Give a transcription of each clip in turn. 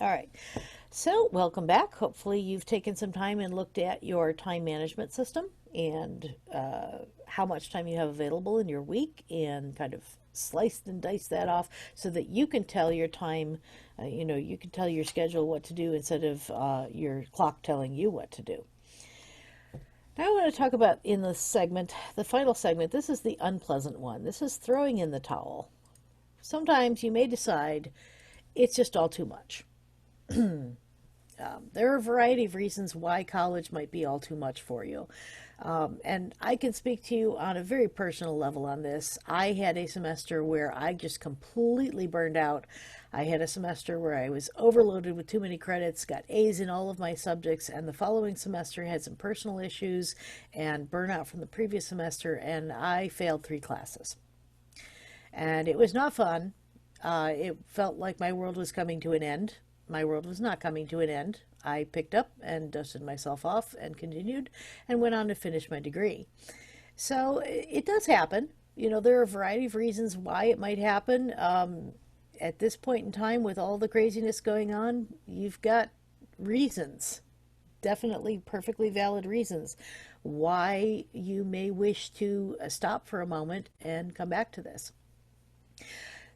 All right. So, welcome back. Hopefully, you've taken some time and looked at your time management system and how much time you have available in your week and kind of sliced and diced that off so that you can tell your time, you can tell your schedule what to do instead of your clock telling you what to do. Now, I want to talk about in this segment, the final segment. This is the unpleasant one. This is throwing in the towel. Sometimes you may decide it's just all too much. There are a variety of reasons why college might be all too much for you. And I can speak to you on a very personal level on this. I had a semester where I just completely burned out. I had a semester where I was overloaded with too many credits, got A's in all of my subjects, and the following semester had some personal issues and burnout from the previous semester, and I failed 3 classes. And it was not fun. It felt like my world was coming to an end. My world was not coming to an end. I picked up and dusted myself off and continued and went on to finish my degree. So it does happen. There are a variety of reasons why it might happen. At this point in time, with all the craziness going on, you've got reasons, definitely perfectly valid reasons, why you may wish to stop for a moment and come back to this.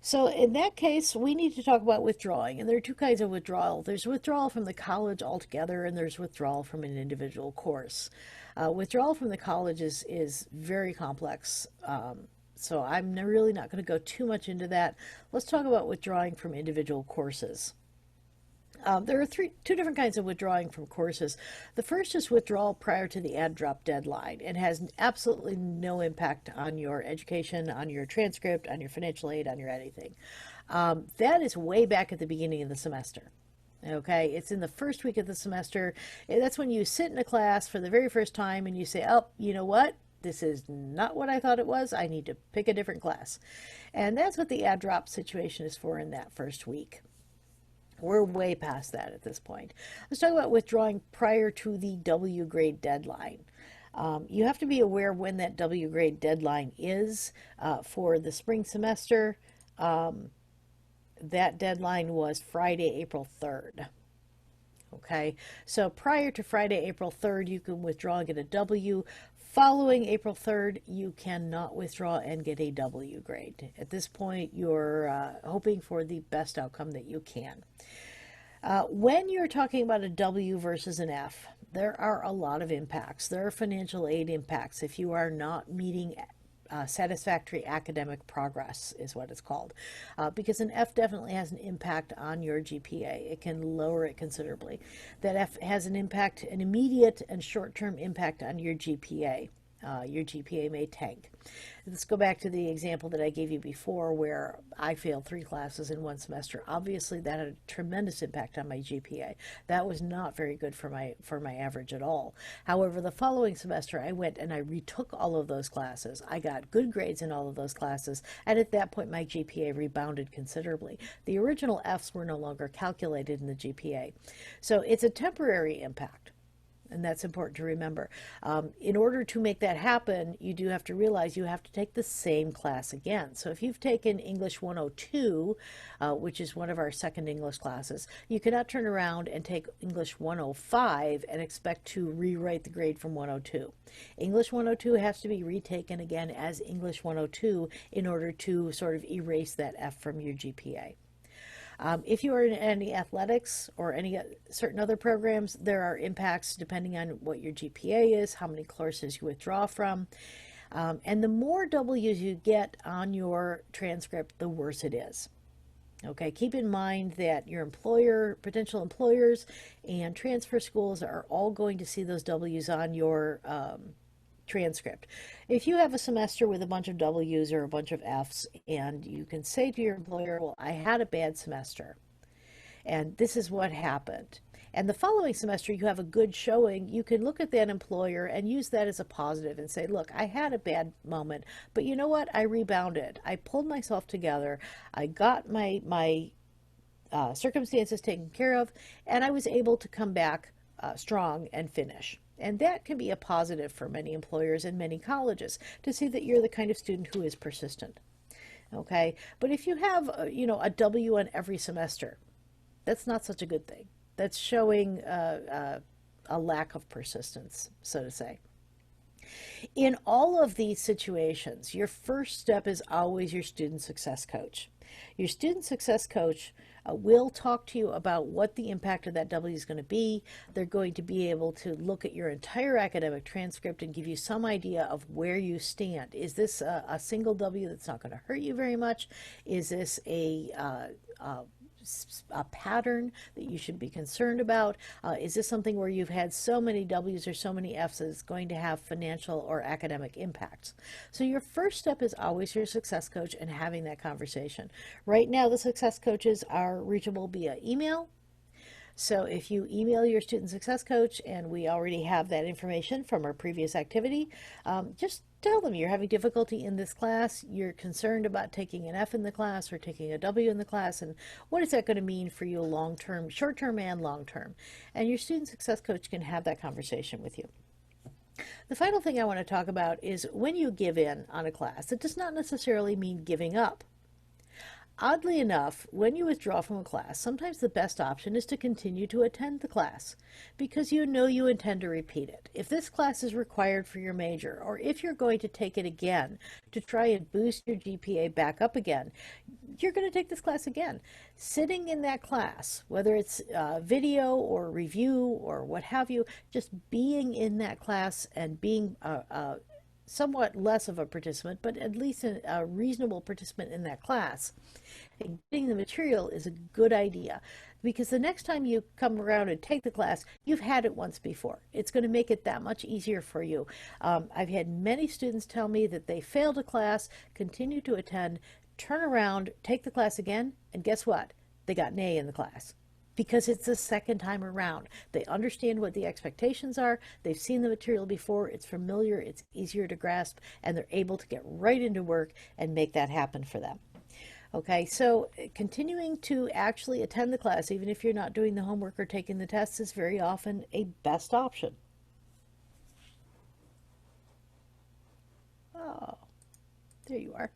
So in that case, we need to talk about withdrawing. And there are two kinds of withdrawal. There's withdrawal from the college altogether, and there's withdrawal from an individual course. Withdrawal from the college is very complex. So I'm really not going to go too much into that. Let's talk about withdrawing from individual courses. There are two different kinds of withdrawing from courses. The first is withdrawal prior to the add drop deadline and has absolutely no impact on your education, on your transcript, on your financial aid, on your anything. That is way back at the beginning of the semester. Okay, it's in the first week of the semester. That's when you sit in a class for the very first time and you say, oh, you know what? This is not what I thought it was. I need to pick a different class. And that's what the add drop situation is for in that first week. We're way past that at this point. Let's talk about withdrawing prior to the W grade deadline. You have to be aware when that W grade deadline is for the spring semester. That deadline was Friday, April 3rd. Okay, so prior to Friday, April 3rd, you can withdraw and get a W. Following April 3rd, you cannot withdraw and get a W grade. At this point, you're hoping for the best outcome that you can. When you're talking about a W versus an F, there are a lot of impacts. There are financial aid impacts if you are not meeting satisfactory academic progress is what it's called, because an F definitely has an impact on your GPA. It can lower it considerably. That F has an impact, an immediate and short-term impact on your GPA. Your GPA may tank. Let's go back to the example that I gave you before where I failed 3 classes in one semester. Obviously, that had a tremendous impact on my GPA. That was not very good for my average at all. However, the following semester, I went and I retook all of those classes. I got good grades in all of those classes, and at that point, my GPA rebounded considerably. The original Fs were no longer calculated in the GPA. So it's a temporary impact. And that's important to remember. In order to make that happen, you do have to realize you have to take the same class again. So if you've taken English 102, which is one of our second English classes, you cannot turn around and take English 105 and expect to rewrite the grade from 102. English 102 has to be retaken again as English 102 in order to sort of erase that F from your GPA. If you are in any athletics or any certain other programs, there are impacts depending on what your GPA is, how many courses you withdraw from. And the more W's you get on your transcript, the worse it is. Okay, keep in mind that your potential employers, and transfer schools are all going to see those W's on your transcript. If you have a semester with a bunch of W's or a bunch of F's, and you can say to your employer, well, I had a bad semester, and this is what happened. And the following semester, you have a good showing, you can look at that employer and use that as a positive and say, look, I had a bad moment, but you know what? I rebounded. I pulled myself together. I got my circumstances taken care of, and I was able to come back strong and finish. And that can be a positive for many employers and many colleges to see that you're the kind of student who is persistent. Okay, but if you have a W on every semester, That's not such a good thing. That's showing a lack of persistence, so to say. In all of these situations, your first step is always your student success coach. Your student success coach will talk to you about what the impact of that W is going to be. They're going to be able to look at your entire academic transcript and give you some idea of where you stand. Is this a single W that's not going to hurt you very much? Is this a pattern that you should be concerned about? Is this something where you've had so many W's or so many F's that it's going to have financial or academic impacts? So your first step is always your success coach and having that conversation. Right now, the success coaches are reachable via email. So if you email your student success coach, and we already have that information from our previous activity, just tell them you're having difficulty in this class, you're concerned about taking an F in the class or taking a W in the class, and what is that going to mean for you long-term, short-term and long-term? And your student success coach can have that conversation with you. The final thing I want to talk about is when you give in on a class, it does not necessarily mean giving up. Oddly enough, when you withdraw from a class, sometimes the best option is to continue to attend the class because you know you intend to repeat it. If this class is required for your major, or if you're going to take it again to try and boost your GPA back up again, you're going to take this class again. Sitting in that class, whether it's video or review or what have you, just being in that class and being somewhat less of a participant, but at least a reasonable participant in that class, and getting the material is a good idea, because the next time you come around and take the class, you've had it once before. It's going to make it that much easier for you. I've had many students tell me that they failed a class, continue to attend, turn around, take the class again, and guess what? They got an A in the class. Because it's the second time around. They understand what the expectations are, they've seen the material before, it's familiar, it's easier to grasp, and they're able to get right into work and make that happen for them. Okay, so continuing to actually attend the class, even if you're not doing the homework or taking the tests, is very often a best option. Oh, there you are.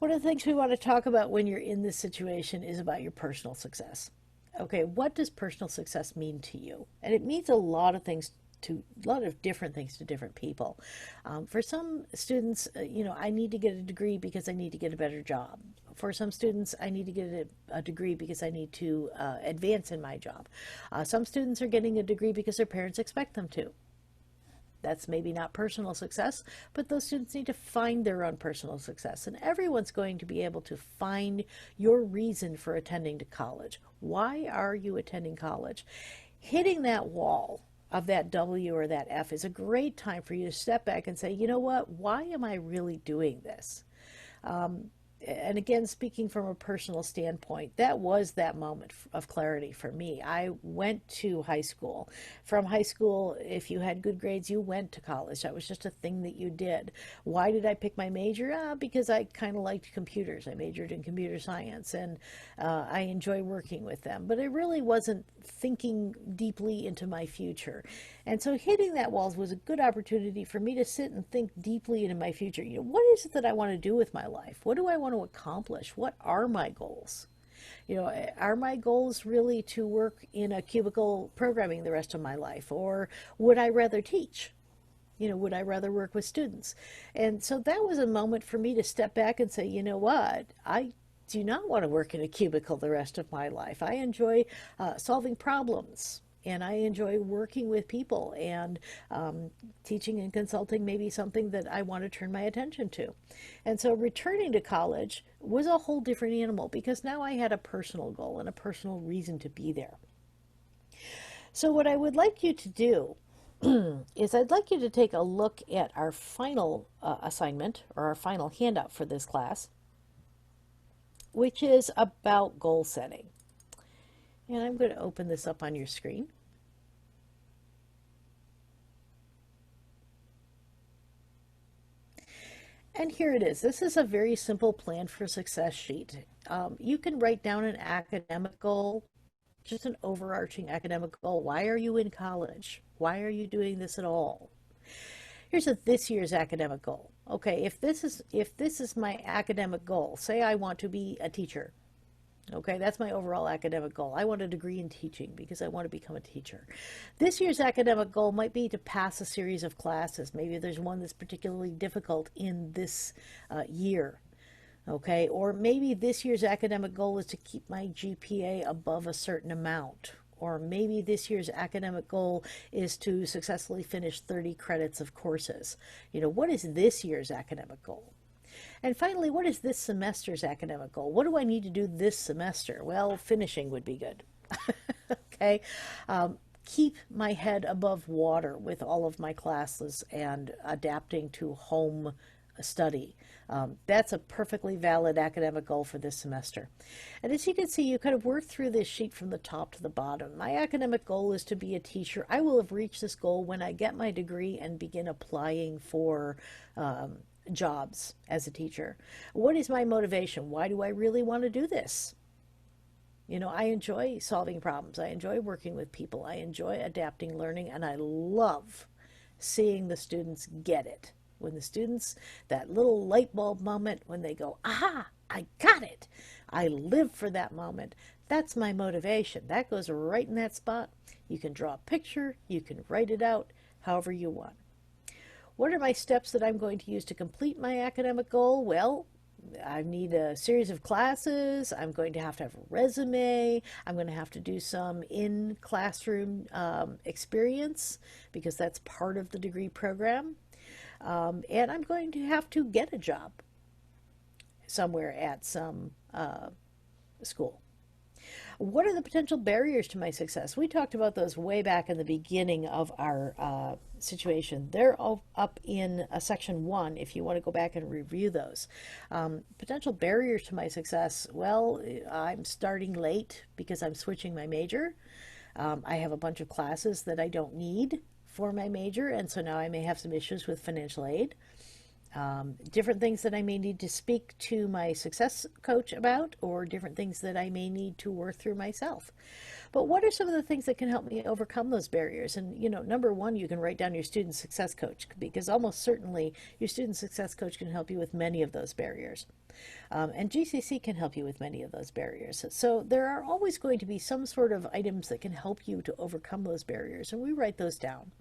One of the things we want to talk about when you're in this situation is about your personal success. Okay, what does personal success mean to you? And it means a lot of things to a lot of different things to different people. For some students, I need to get a degree because I need to get a better job. For some students, I need to get a degree because I need to advance in my job. Some students are getting a degree because their parents expect them to. That's maybe not personal success, but those students need to find their own personal success. And everyone's going to be able to find your reason for attending to college. Why are you attending college? Hitting that wall of that W or that F is a great time for you to step back and say, you know what, why am I really doing this? And again, speaking from a personal standpoint, that was that moment of clarity for me. I went to high school. From high school, if you had good grades, you went to college. That was just a thing that you did. Why did I pick my major? Because I kind of liked computers. I majored in computer science, and I enjoy working with them. But I really wasn't thinking deeply into my future. And so hitting that wall was a good opportunity for me to sit and think deeply into my future. What is it that I want to do with my life? What do I want to accomplish? What are my goals? Are my goals really to work in a cubicle programming the rest of my life? Or would I rather teach? Would I rather work with students? And so that was a moment for me to step back and say, you know what? I do not want to work in a cubicle the rest of my life. I enjoy solving problems. And I enjoy working with people, and teaching and consulting may be something that I want to turn my attention to. And so returning to college was a whole different animal, because now I had a personal goal and a personal reason to be there. So what I would like you to do is I'd like you to take a look at our final assignment, or our final handout for this class, which is about goal setting. And I'm going to open this up on your screen. And here it is. This is a very simple plan for success sheet. You can write down an academic goal, just an overarching academic goal. Why are you in college? Why are you doing this at all? Here's this year's academic goal. Okay, if this is my academic goal, say I want to be a teacher. Okay, that's my overall academic goal. I want a degree in teaching because I want to become a teacher. This year's academic goal might be to pass a series of classes. Maybe there's one that's particularly difficult in this year. Okay, or maybe this year's academic goal is to keep my GPA above a certain amount. Or maybe this year's academic goal is to successfully finish 30 credits of courses. You know, what is this year's academic goal? And finally, what is this semester's academic goal? What do I need to do this semester? Well, finishing would be good. Okay. Keep my head above water with all of my classes and adapting to home study. That's a perfectly valid academic goal for this semester. And as you can see, you kind of work through this sheet from the top to the bottom. My academic goal is to be a teacher. I will have reached this goal when I get my degree and begin applying for jobs as a teacher. What is my motivation? Why do I really want to do this? You know, I enjoy solving problems. I enjoy working with people. I enjoy adapting learning, and I love seeing the students get it. When the students, that little light bulb moment when they go, aha, I got it. I live for that moment. That's my motivation. That goes right in that spot. You can draw a picture. You can write it out however you want. What are my steps that I'm going to use to complete my academic goal? Well, I need a series of classes. I'm going to have a resume. I'm going to have to do some in-classroom experience because that's part of the degree program. And I'm going to have to get a job somewhere at some school. What are the potential barriers to my success? We talked about those way back in the beginning of our situation. They're all up in section 1 if you want to go back and review those. Potential barriers to my success. Well, I'm starting late because I'm switching my major. I have a bunch of classes that I don't need for my major, and so now I may have some issues with financial aid. Different things that I may need to speak to my success coach about, or different things that I may need to work through myself. But what are some of the things that can help me overcome those barriers? And, you know, number one, you can write down your student success coach, because almost certainly your student success coach can help you with many of those barriers. And GCC can help you with many of those barriers. So there are always going to be some sort of items that can help you to overcome those barriers, and we write those down.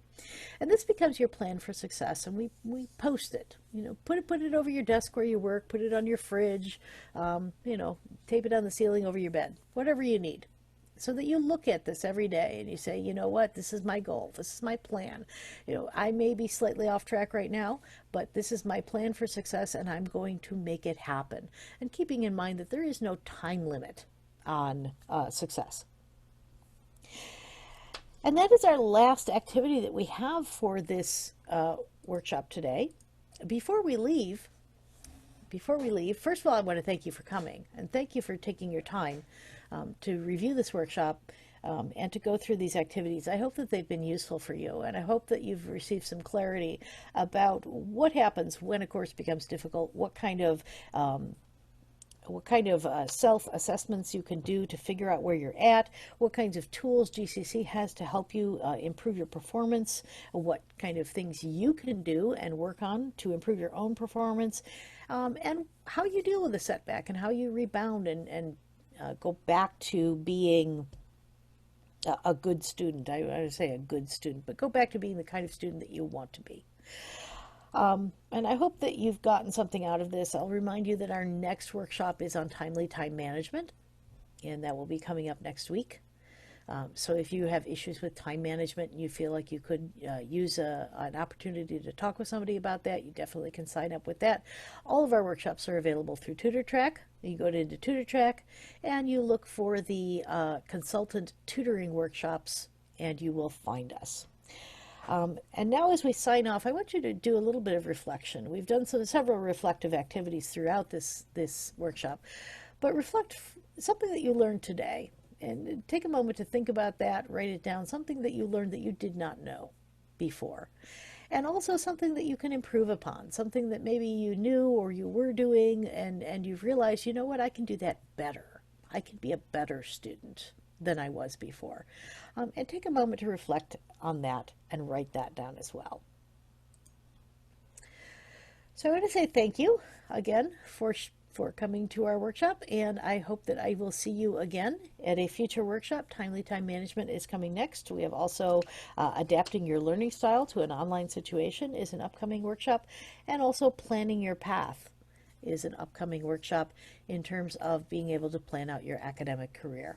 And this becomes your plan for success, and we post it. You know, put it over your desk where you work, put it on your fridge, you know, tape it on the ceiling over your bed, whatever you need, so that you look at this every day and you say, you know what, this is my goal, this is my plan. You know, I may be slightly off track right now, but this is my plan for success, and I'm going to make it happen. And keeping in mind that there is no time limit on success. And that is our last activity that we have for this workshop today. Before we leave, first of all, I want to thank you for coming, and thank you for taking your time to review this workshop and to go through these activities. I hope that they've been useful for you, and I hope that you've received some clarity about what happens when a course becomes difficult, what kind of self-assessments you can do to figure out where you're at, what kinds of tools GCC has to help you improve your performance, what kind of things you can do and work on to improve your own performance, and how you deal with a setback and how you rebound and go back to being a good student. I would say a good student, but go back to being the kind of student that you want to be. And I hope that you've gotten something out of this. I'll remind you that our next workshop is on timely time management, and that will be coming up next week. So if you have issues with time management and you feel like you could use an opportunity to talk with somebody about that, you definitely can sign up with that. All of our workshops are available through TutorTrack. You go into TutorTrack and you look for the consultant tutoring workshops, and you will find us. And now as we sign off, I want you to do a little bit of reflection. We've done several reflective activities throughout this workshop, but reflect something that you learned today, and take a moment to think about that, write it down, something that you learned that you did not know before. And also something that you can improve upon, something that maybe you knew or you were doing, and you've realized, you know what, I can do that better. I can be a better student than I was before. And take a moment to reflect on that and write that down as well. So I want to say thank you again for for coming to our workshop, and I hope that I will see you again at a future workshop. Timely Time Management is coming next. We have also Adapting Your Learning Style to an Online Situation is an upcoming workshop, and also Planning Your Path is an upcoming workshop in terms of being able to plan out your academic career.